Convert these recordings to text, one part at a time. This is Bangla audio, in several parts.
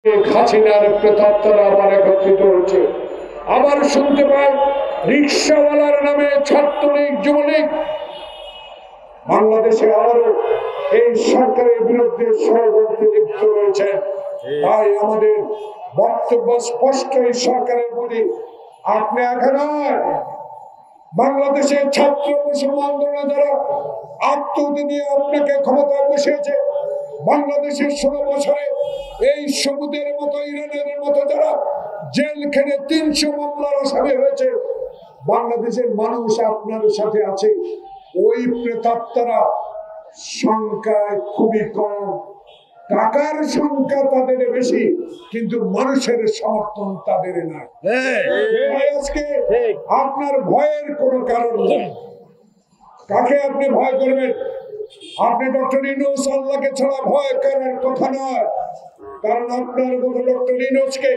হাসিনার প্রেতাত্মারা আবার একত্রিত হয়েছে। আবার শুনতে পাই রিক্সাওয়ালার নামে ছাত্রলীগ যুবলীগ বাংলাদেশে আবারও এই সরকারের বিরুদ্ধে ষড়যন্ত্রে লিপ্ত রয়েছে। তাই আমাদের বক্তব্য স্পষ্ট, এই সরকারের প্রতি আপনি একা নয়, বাংলাদেশের ছাত্র মুসলমান আন্দোলনে যারা আত্মহত্যা নিয়ে আপনাকে ক্ষমতায় বসিয়েছে, বাংলাদেশের 16 বছরে এই সবুদের মতো ইরানের মতো যারা জেল খেটে 300 মামলার আসামি হয়েছে, বাংলাদেশের মানুষ আপনার সাথে আছে। ওই প্রেতাত্মারা সংখ্যায় খুবই কম, টাকার সংখ্যা তাদের বেশি, কিন্তু মানুষের সমর্থন তাদের নাই। আজকে আপনার ভয়ের কোনো কারণ নেই। কাকে আপনি ভয় করবেন? আপনি ডক্টর ইউনূস আল্লাহকে ছাড়া ভয় করার কথা নয়, কারণ আপনার মতো ডক্টর ইউনূসকে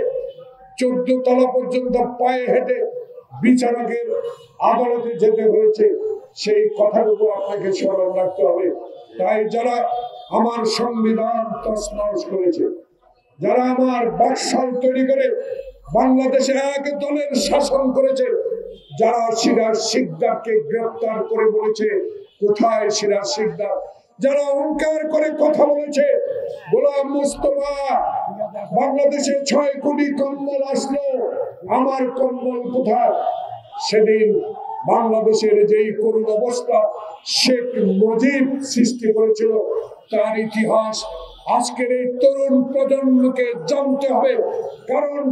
14 তলা পর্যন্ত পায়ে হেঁটে বিচারকের আদালতে যেতে হয়েছে। সেই কথাটুকু আপনাকে স্মরণ রাখতে হবে। তাই যারা আমার সংবিধান তছনছ করেছে, যারা আমার বাকশাল তৈরি করে বাংলাদেশে এক দলের শাসন করেছে, যারা সিরাজ শিকদারকে গ্রেফতার করে বলেছে কোথায় সিরাজ শিকদার, যারা অহংকার করে কথা বলেছে গোলাম মুস্তফা বাংলাদেশে 6 কোটি কম্বল আসলো, আমার কম্বল কোথায়? সেদিন বাংলাদেশের যেই করুণ অবস্থা শেখ মুজিব সৃষ্টি করেছিল, তার ইতিহাস আজকের এই তরুণ প্রজন্মকে জানতে হবে। কারণ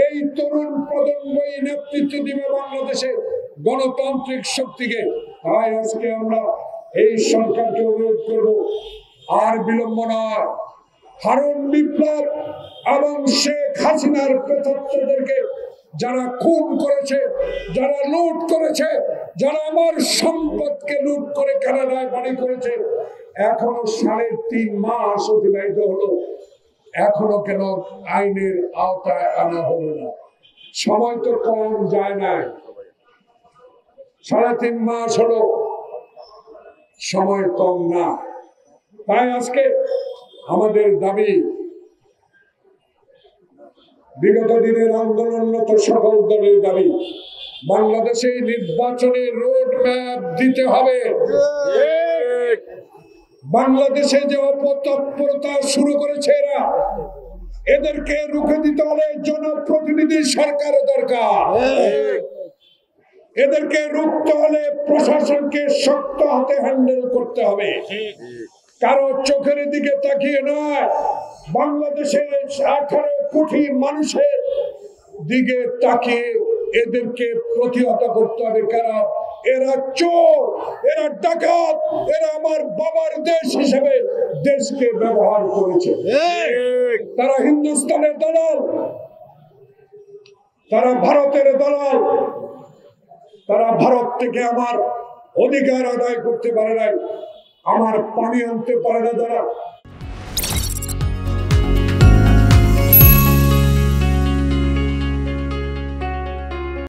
এই তরুণ প্রজন্মই নেতৃত্ব দিবে বাংলাদেশে গণতান্ত্রিক শক্তিকে। তাই আজকে আমরা এই সরকারকে অনুরোধ করব, আর বিলম্ব নয়, হারুন বিপ্লব এবং শেখ হাসিনার প্রেতাত্মাদেরকে যারা খুন করেছে, যারা লুট করেছে, যারা আমার সম্পদকে লুট করে কানাডায় বাড়ি করেছে, এখনো 3.5 মাস অতিবাহিত হলো, এখনো কেন আইনের আওতায় আনা হলো না? সময় তো কম যায় না, 3.5 মাস হলো, সময় কম না। তাই আজকে আমাদের দাবি, বিগত দিনের আন্দোলনরত সকল দলের দাবি, বাংলাদেশে নির্বাচনের রোড ম্যাপ দিতে হবে। বাংলাদেশে যে অপতৎপরতা শুরু করেছে এরা, এদেরকে রুখে দিতে হলে জনপ্রতিনিধি সরকার দরকার। এদেরকে রুখতে হলে প্রশাসনকে শক্ত হাতে হ্যান্ডেল করতে হবে, কারো চোখের দিকে তাকিয়ে নয়, বাংলাদেশের 18 কোটি মানুষের দিকে তাকিয়ে এদেরকে প্রতিহত করতে হবে। কারণ এরা চোর, এরা ডাকাত, এরা আমার বাবার দেশ হিসেবে দেশকে ব্যবহার করেছে। তারা হিন্দুস্তানের দালাল, তারা ভারতের দালাল, তারা ভারত থেকে আমার অধিকার আদায় করতে পারে নাই, আমার পানি আনতে পারে না, যারা